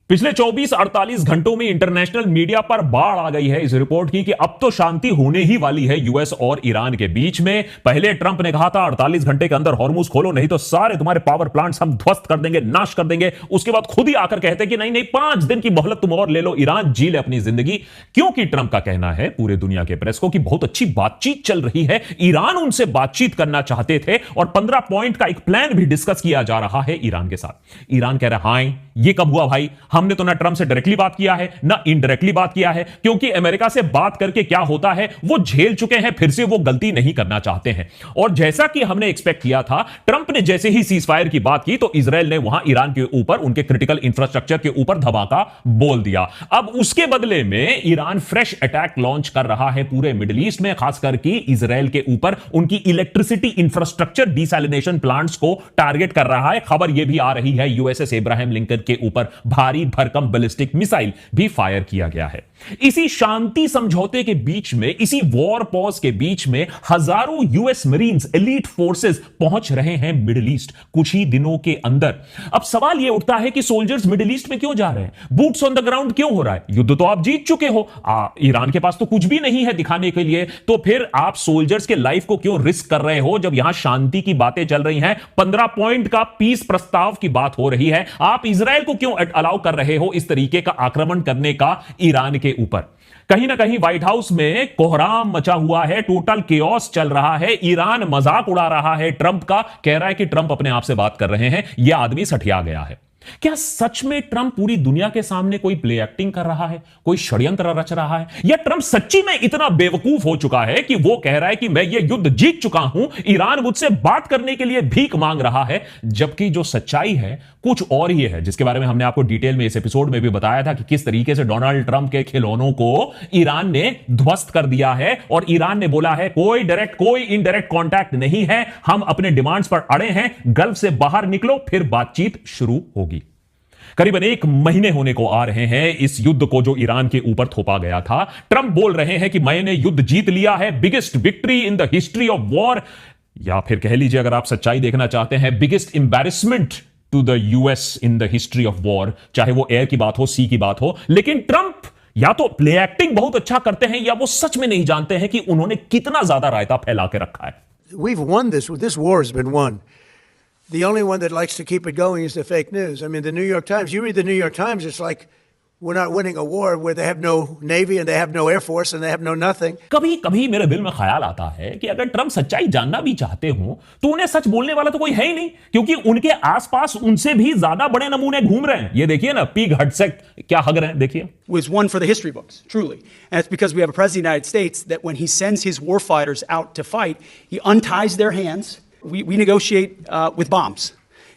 पिछले 24-48 घंटों में इंटरनेशनल मीडिया पर बाढ़ आ गई है इस रिपोर्ट की कि अब तो शांति होने ही वाली है यूएस और ईरान के बीच में। पहले ट्रंप ने कहा था 48 घंटे के अंदर हॉर्मुज खोलो नहीं तो सारे तुम्हारे पावर प्लांट्स हम ध्वस्त कर देंगे, नाश कर देंगे। उसके बाद खुद ही आकर कहते कि नहीं नहीं 5 दिन की मोहलत तुम और ले लो, ईरान जी ले अपनी जिंदगी। क्योंकि ट्रंप का कहना है पूरे दुनिया के प्रेस को कि बहुत अच्छी बातचीत चल रही है, ईरान उनसे बातचीत करना चाहते थे और 15 पॉइंट का एक प्लान भी डिस्कस किया जा रहा है ईरान के साथ। ईरान कह रहा है ये कब हुआ भाई, हमने तो ना ट्रंप से डायरेक्टली बात किया है ना इनडायरेक्टली बात किया है, क्योंकि अमेरिका से बात करके क्या होता है वो झेल चुके हैं, फिर से वो गलती नहीं करना चाहते हैं। और जैसा कि हमने एक्सपेक्ट किया था, ट्रंप ने जैसे ही सीज फायर की बात की तो इजराइल ने वहां ईरान के ऊपर उनके क्रिटिकल इंफ्रास्ट्रक्चर के ऊपर धमाका बोल दिया। अब उसके बदले में ईरान फ्रेश अटैक लॉन्च कर रहा है पूरे मिडिल ईस्ट में, खासकर कि इजराइल के ऊपर उनकी इलेक्ट्रिसिटी इंफ्रास्ट्रक्चर डिसैलिनेशन प्लांट्स को टारगेट कर रहा है। खबर यह भी आ रही है यूएसएस अब्राहम लिंकन के ऊपर भारी भरकम बैलिस्टिक मिसाइल भी फायर किया गया है। इसी शांति समझौते के बीच में, इसी वॉर पॉज के बीच में हजारों यूएस मरीन्स एलीट फोर्सेस पहुंच रहे हैं मिडिल ईस्ट कुछ ही दिनों के अंदर। अब सवाल यह उठता है कि सोल्जर्स मिडिल ईस्ट में क्यों जा रहे हैं, बूट्स ऑन द ग्राउंड क्यों हो रहा है? युद्ध तो आप जीत चुके हो, ईरान के पास तो कुछ भी नहीं है दिखाने के लिए, तो फिर आप सोल्जर्स के लाइफ को क्यों रिस्क कर रहे हो? जब यहां शांति की बातें चल रही हैं, 15 पॉइंट का पीस प्रस्ताव की बात हो रही है, आप इजराइल को क्यों अलाउ कर रहे हो इस तरीके का आक्रमण करने का ईरान के ऊपर? कहीं ना कहीं व्हाइट हाउस में कोहराम मचा हुआ है, टोटल केओस चल रहा है। ईरान मजाक उड़ा रहा है ट्रंप का, कह रहा है कि ट्रंप अपने आप से बात कर रहे हैं, यह आदमी सठिया गया है। क्या सच में ट्रंप पूरी दुनिया के सामने कोई प्ले एक्टिंग कर रहा है, कोई षड्यंत्र रच रहा है, या ट्रंप सच्ची में इतना बेवकूफ हो चुका है कि वो कह रहा है कि मैं ये युद्ध जीत चुका हूं, ईरान मुझसे बात करने के लिए भीख मांग रहा है, जबकि जो सच्चाई है कुछ और ही है, जिसके बारे में हमने आपको डिटेल में इस एपिसोड में भी बताया था कि किस तरीके से डोनाल्ड ट्रंप के खिलौनों को ईरान ने ध्वस्त कर दिया है। और ईरान ने बोला है कोई डायरेक्ट कोई इनडायरेक्ट कॉन्टैक्ट नहीं है, हम अपने डिमांड्स पर अड़े हैं, गल्फ से बाहर निकलो फिर बातचीत शुरू होगी। करीबन 1 महीने होने को आ रहे हैं इस युद्ध को जो ईरान के ऊपर थोपा गया था। ट्रंप बोल रहे हैं कि मैंने युद्ध जीत लिया है, biggest victory in the history of war, या फिर कह लीजिए अगर आप सच्चाई देखना चाहते हैं, biggest embarrassment to the US in the history of war. चाहे वो एयर की बात हो, सी की बात हो, लेकिन ट्रंप या तो प्ले एक्टिंग बहुत अच्छा करते हैं या वो सच में नहीं जानते हैं कि उन्होंने कितना ज्यादा रायता फैला के रखा है। We've won this. This war has been won. The only one that likes to keep it going is the fake news. I mean, the New York Times, you read the New York Times, it's like we're not winning a war where they have no Navy and they have no Air Force and they have no nothing. कभी कभी मेरे दिल में ख्याल आता है कि अगर ट्रंप सच्चाई जानना भी चाहते हो तो उन्हें सच बोलने वाला तो कोई है ही नहीं, क्योंकि उनके आसपास उनसे भी ज्यादा बड़े नमूने घूम रहे हैं। ये देखिए ना, पिग हडसेक क्या हग रहे हैं, देखिए। Was one for the history books, truly. And it's because we have a president of the United States that when he sends his war fighters out to fight, he unties their hands. We negotiate with bombs.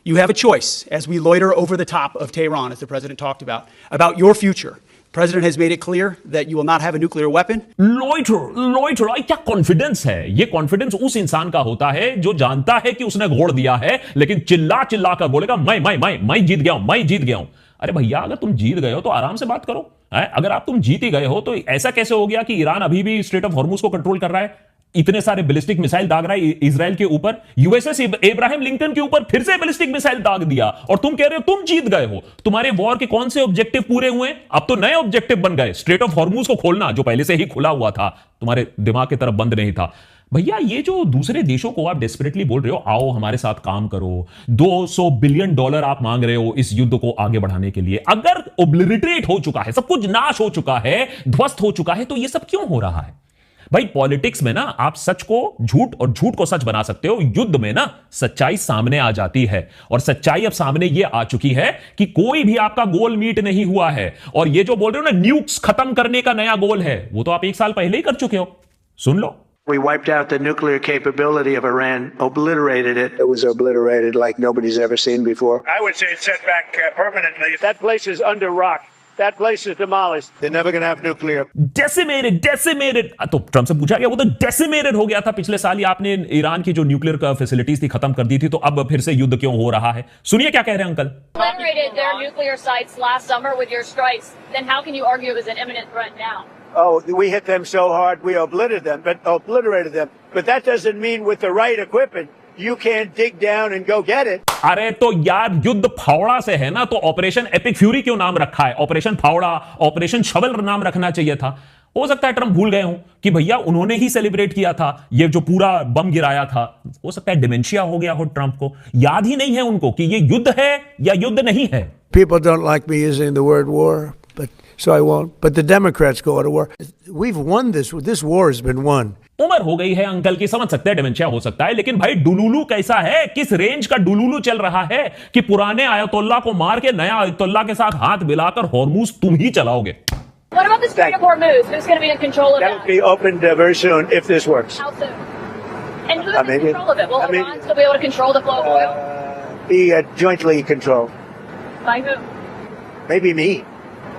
You have a choice as we loiter over the top of Tehran, as the president talked about your future. The president has made it clear that you will not have a nuclear weapon. Loiter, क्या confidence है? ये confidence उस इंसान का होता है जो जानता है कि उसने घोड़ दिया है, लेकिन चिल्ला चिल्ला कर बोलेगा मैं जीत गया हूं, मैं जीत गया हूं। अरे भैया, अगर तुम जीत गए हो तो आराम से बात करो। अगर आप तुम जीत ही गए हो तो ऐसा कैसे हो गया कि ईरान अभी भी स्ट्रेट ऑफ हॉर्मुज को कंट्रोल कर रहा है, इतने सारे बैलिस्टिक मिसाइल दाग रहा है इजराइल के ऊपर, यूएसएस अब्राहम लिंकन के ऊपर फिर से बैलिस्टिक मिसाइल दाग दिया, और तुम कह रहे हो तुम जीत गए हो। तुम्हारे वॉर के कौन से ऑब्जेक्टिव पूरे हुए? अब तो नए ऑब्जेक्टिव बन गए, स्ट्रेट ऑफ हॉर्मुज को खोलना जो पहले से ही खुला हुआ था, तुम्हारे दिमाग की तरफ बंद नहीं था। भैया, ये जो दूसरे देशों को आप डेस्परेटली बोल रहे हो आओ हमारे साथ काम करो, $200 बिलियन आप मांग रहे हो इस युद्ध को आगे बढ़ाने के लिए, अगर ओब्लिटरेट हो चुका है, सब कुछ नाश हो चुका है, ध्वस्त हो चुका है, तो ये सब क्यों हो रहा है? भाई, पॉलिटिक्स में ना आप सच को झूठ और झूठ को सच बना सकते हो, युद्ध में ना सच्चाई सामने आ जाती है, और सच्चाई अब सामने ये आ चुकी है कि कोई भी आपका गोल मीट नहीं हुआ है। और ये जो बोल रहे हो ना न्यूक्स खत्म करने का नया गोल है, वो तो आप 1 साल पहले ही कर चुके हो। सुन लो, We wiped out the nuclear capability of Iran, obliterated it. It was obliterated like nobody's ever seen before. I would say it's set back permanently. That place is under rock. That place is demolished. They're never going to have nuclear. Decimated. तो Trump से पूछा गया, वो तो decimated हो गया था पिछले साल ही, आपने ईरान की जो न्यूक्लियर फैसिलिटीज थी खत्म कर दी थी, तो अब फिर से युद्ध क्यों हो रहा है? सुनिए क्या कह रहे हैं uncle. Obliterated their nuclear sites last summer with your strikes. Then how can you argue it was an imminent threat now? Oh, we hit them so hard, we obliterated them. But that doesn't mean with the right equipment, you can't dig down and go get it. अरे तो यार युद्ध फावड़ा से है ना, तो operation epic fury क्यों नाम रखा है? ऑपरेशन फावड़ा, ऑपरेशन शवल नाम रखना चाहिए था। हो सकता है ट्रंप भूल गए हों कि भैया उन्होंने ही सेलिब्रेट किया था ये जो पूरा बम गिराया था। हो सकता है डिमेंशिया हो गया हो ट्रंप को, याद ही नहीं है उनको कि ये युद्ध है या युद्ध नहीं है। People don't like me using the word war, so I won't. But the Democrats go to war. We've won this. This war has been won. उम्र हो गई है अंकल की, समझ सकते हैं डिमेंशिया हो सकता है, लेकिन भाई डुलुलू कैसा है, किस रेंज का डुलुलू चल रहा है कि पुराने आयतुल्ला को मार के नया आयतुल्ला के साथ हाथ मिलाकर हॉर्मुज तुम ही चलाओगे। What about the Strait of Hormuz? Who's going to be in control of That'll that? be opened very soon if this works. How soon? And who's in maybe- control of it? Will maybe- Iran still be able to control the flow of oil? Be jointly controlled. By who? Maybe me.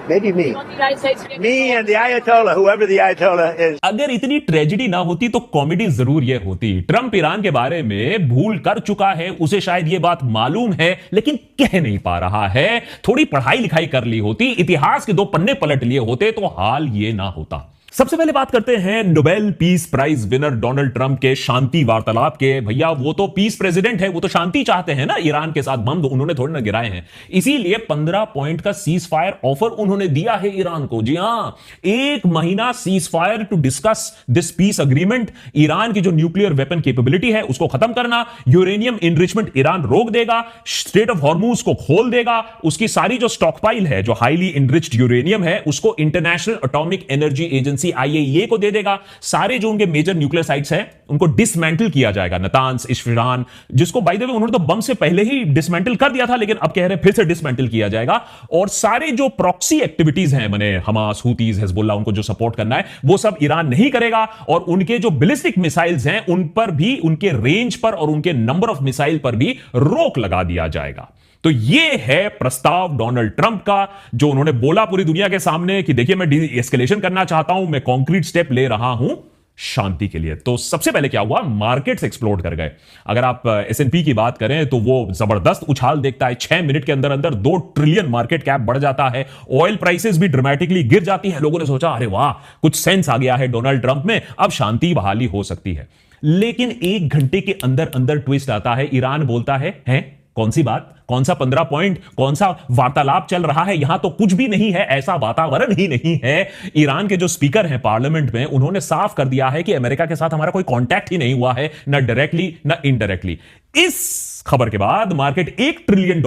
Maybe me. You want the United States to be in Me control? and the Ayatollah, whoever the Ayatollah is. अगर इतनी tragedy ना होती तो comedy जरूर ये होती। Trump Iran के बारे में भूल कर चुका है, उसे शायद ये बात मालूम है लेकिन कह नहीं पा रहा है। थोड़ी पढ़ाई लिखाई कर ली होती, इतिहास के 2 पन्ने पलट लिए होते तो हाल ये ना होता। सबसे पहले बात करते हैं Nobel peace prize winner Donald Trump के शांति वार्तालाप के। भैया वो तो पीस प्रेसिडेंट है, वो तो शांति चाहते हैं ना, ईरान के साथ बम उन्होंने थोड़ी ना गिराए हैं, इसीलिए 15 पॉइंट का सीज फायर ऑफर उन्होंने दिया है ईरान को। जी हां, 1 महीना ceasefire to discuss this peace agreement. Iran की जो न्यूक्लियर वेपन कैपेबिलिटी है उसको खत्म करना, यूरेनियम इनरिचमेंट ईरान रोक देगा, स्ट्रेट ऑफ हॉर्मुज को खोल देगा, उसकी सारी जो स्टॉकपाइल है जो हाईली इनरिच्ड यूरेनियम है उसको international atomic energy agency IAEA को दे देगा, सारे जो उनके मेजर न्यूक्लियर साइट्स हैं उनको डिसमेंटल किया जाएगा, नतान्स, इस्फहान, जिसको बाय द वे उन्होंने तो बम से पहले ही डिसमेंटल कर दिया था लेकिन अब कह रहे हैं फिर से डिसमेंटल किया जाएगा। और सारे जो प्रॉक्सी एक्टिविटीज हैं, माने हमास, हूतीज, हिजबुल्लाह, उनको जो सपोर्ट करना है वो सब ईरान नहीं करेगा। और उनके जो बैलिस्टिक मिसाइल्स हैं उन पर भी, उनके रेंज पर और उनके नंबर ऑफ मिसाइल पर भी रोक लगा दिया जाएगा। तो ये है प्रस्ताव डोनाल्ड ट्रंप का, जो उन्होंने बोला पूरी दुनिया के सामने कि देखिए मैं एस्केलेशन करना चाहता हूं, मैं कॉन्क्रीट स्टेप ले रहा हूं शांति के लिए। तो सबसे पहले क्या हुआ, मार्केट्स एक्सप्लोड कर गए। अगर आप S&P की बात करें तो वो जबरदस्त उछाल देखता है, 6 मिनट के अंदर अंदर 2 ट्रिलियन मार्केट कैप बढ़ जाता है। ऑयल प्राइसेस भी ड्रामेटिकली गिर जाती है। लोगों ने सोचा अरे वाह, कुछ सेंस आ गया है डोनाल्ड ट्रंप में, अब शांति बहाली हो सकती है। लेकिन 1 घंटे के अंदर अंदर ट्विस्ट आता है। ईरान बोलता है कौन सी बात, कौन सा 15 पॉइंट, कौन सा वार्तालाप चल रहा है, यहां तो कुछ भी नहीं है, ऐसा वातावरण ही नहीं है। ईरान के जो स्पीकर हैं पार्लियामेंट में, उन्होंने साफ कर दिया है कि अमेरिका के साथ हमारा कोई कांटेक्ट ही नहीं हुआ है, ना डायरेक्टली ना इनडायरेक्टली। इस खबर के बाद मार्केट $1 ट्रिलियन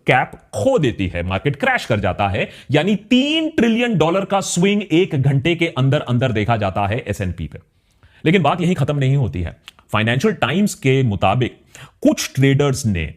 कैप खो देती है, मार्केट क्रैश कर जाता है। यानी $3 ट्रिलियन का स्विंग 1 घंटे के अंदर अंदर देखा जाता है S&P पे। लेकिन बात यही खत्म नहीं होती है। फाइनेंशियल टाइम्स के मुताबिक कुछ ट्रेडर्स ने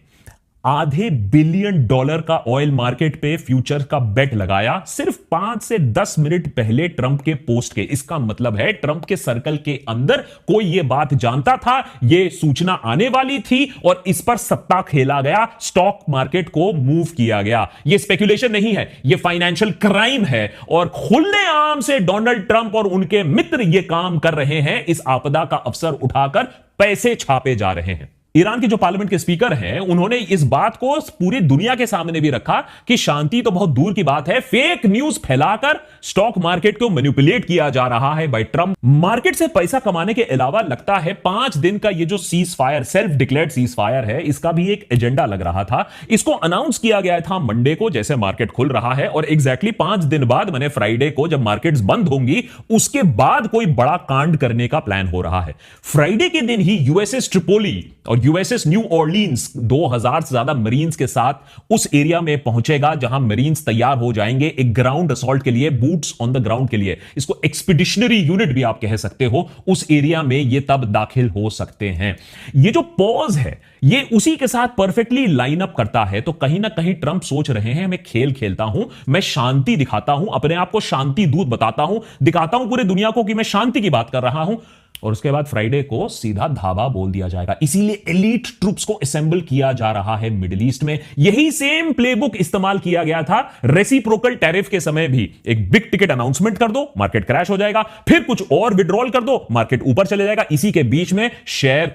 $500 बिलियन का ऑयल मार्केट पे फ्यूचर का बेट लगाया सिर्फ 5 से 10 मिनट पहले ट्रंप के पोस्ट के। इसका मतलब है ट्रंप के सर्कल के अंदर कोई यह बात जानता था, यह सूचना आने वाली थी और इस पर सट्टा खेला गया, स्टॉक मार्केट को मूव किया गया। यह स्पेकुलेशन नहीं है, यह फाइनेंशियल क्राइम है और खुलेआम से डोनाल्ड ट्रंप और उनके मित्र यह काम कर रहे हैं। इस आपदा का अवसर उठाकर पैसे छापे जा रहे हैं। ईरान के जो पार्लियामेंट के स्पीकर हैं उन्होंने इस बात को पूरी दुनिया के सामने भी रखा कि शांति तो बहुत दूर की बात है, फेक न्यूज फैलाकर स्टॉक मार्केट को मैनिपुलेट किया जा रहा है बाय ट्रंप। मार्केट से पैसा कमाने के अलावा लगता है 5 दिन का ये जो cease fire, self declared cease fire है, इसका भी एक एजेंडा लग रहा था। इसको अनाउंस किया गया था मंडे को, जैसे मार्केट खुल रहा है, और एग्जैक्टली 5 दिन बाद मैंने फ्राइडे को जब मार्केट्स बंद होंगी उसके बाद कोई बड़ा कांड करने का प्लान हो रहा है। फ्राइडे के दिन ही यूएसएस ट्रिपोली और यूएसएस न्यू ऑर्लिन्स 2000 से ज्यादा मरीन्स के साथ उस एरिया में पहुंचेगा जहां मरीन्स तैयार हो जाएंगे एक ग्राउंड असॉल्ट के लिए, बूट्स ऑन द ग्राउंड के लिए। इसको एक्सपीडिशनरी यूनिट भी आप कह सकते हो। उस एरिया में ये तब दाखिल हो सकते हैं। ये जो पॉज है ये उसी के साथ परफेक्टली लाइन अप करता है। तो कहीं ना कहीं ट्रंप सोच रहे हैं मैं खेल खेलता हूं, मैं शांति दिखाता हूं, अपने आप को शांति दूत बताता हूं, दिखाता हूं पूरे दुनिया को कि मैं शांति की बात कर रहा हूं, और उसके बाद फ्राइडे को सीधा धावा बोल दिया जाएगा। इसीलिए एलीट ट्रूप्स को असेंबल किया जा रहा है मिडिल ईस्ट में। यही सेम प्लेबुक इस्तेमाल किया गया था रेसिप्रोकल टैरिफ के समय भी। एक बिग टिकट अनाउंसमेंट कर दो, मार्केट क्रैश हो जाएगा, फिर कुछ और विड्रॉल कर दो, मार्केट ऊपर चले जाएगा। इसी के बीच में शेयर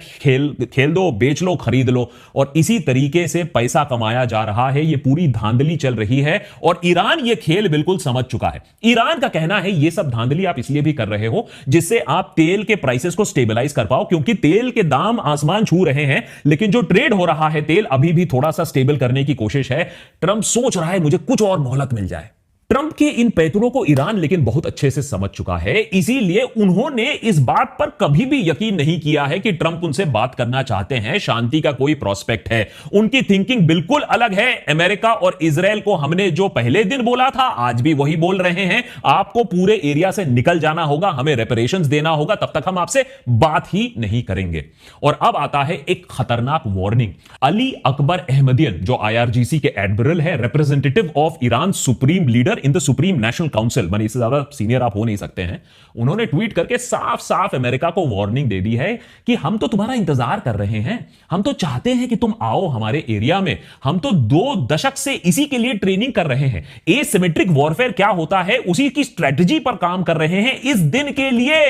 खेल दो, बेच लो, खरीद खरीद लो, और इसी तरीके से पैसा कमाया जा रहा है। ये पूरी धांधली चल रही है और ईरान ये खेल बिल्कुल समझ चुका है। ईरान का कहना है ये सब धांधली आप इसलिए भी कर रहे हो जिससे आप तेल के प्राइसेस को स्टेबलाइज कर पाओ, क्योंकि तेल के दाम आसमान छू रहे हैं, लेकिन जो ट्रेड हो रहा है तेल अभी भी थोड़ा सा स्टेबल करने की कोशिश है। ट्रंप सोच रहा है मुझे कुछ और मोहलत मिल जाए। ट्रंप के इन पैतरों को ईरान लेकिन बहुत अच्छे से समझ चुका है, इसीलिए उन्होंने इस बात पर कभी भी यकीन नहीं किया है कि ट्रंप उनसे बात करना चाहते हैं, शांति का कोई प्रोस्पेक्ट है। उनकी थिंकिंग बिल्कुल अलग है। अमेरिका और इजराइल को हमने जो पहले दिन बोला था आज भी वही बोल रहे हैं, आपको पूरे एरिया से निकल जाना होगा, हमें रेपरेशंस देना होगा, तब तक हम आपसे बात ही नहीं करेंगे। और अब आता है एक खतरनाक वार्निंग। अली अकबर अहमदियन जो IRGC के एडमिरल है, representative of Iran supreme leader in the supreme national council, माने इससे ज्यादा सीनियर आप हो नहीं सकते हैं, उन्होंने ट्वीट करके साफ साफ अमेरिका को वार्निंग दे दी है कि हम तो तुम्हारा इंतजार कर रहे हैं, हम तो चाहते हैं कि तुम आओ हमारे एरिया में, हम तो 2 दशक से इसी के लिए ट्रेनिंग कर रहे हैं। एसिमेट्रिक वॉरफेयर क्या होता है उसी की स्ट्रेटजी पर काम कर रहे हैं इस दिन के लिए।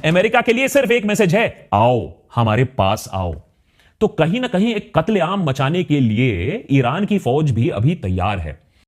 अमेरिका के लिए सिर्फ एक मैसेज है, आओ हमारे पास आओ। तो कहीं ना कहीं एक कत्लेआम मचाने के लिए ईरान की फौज भी अभी तैयार है।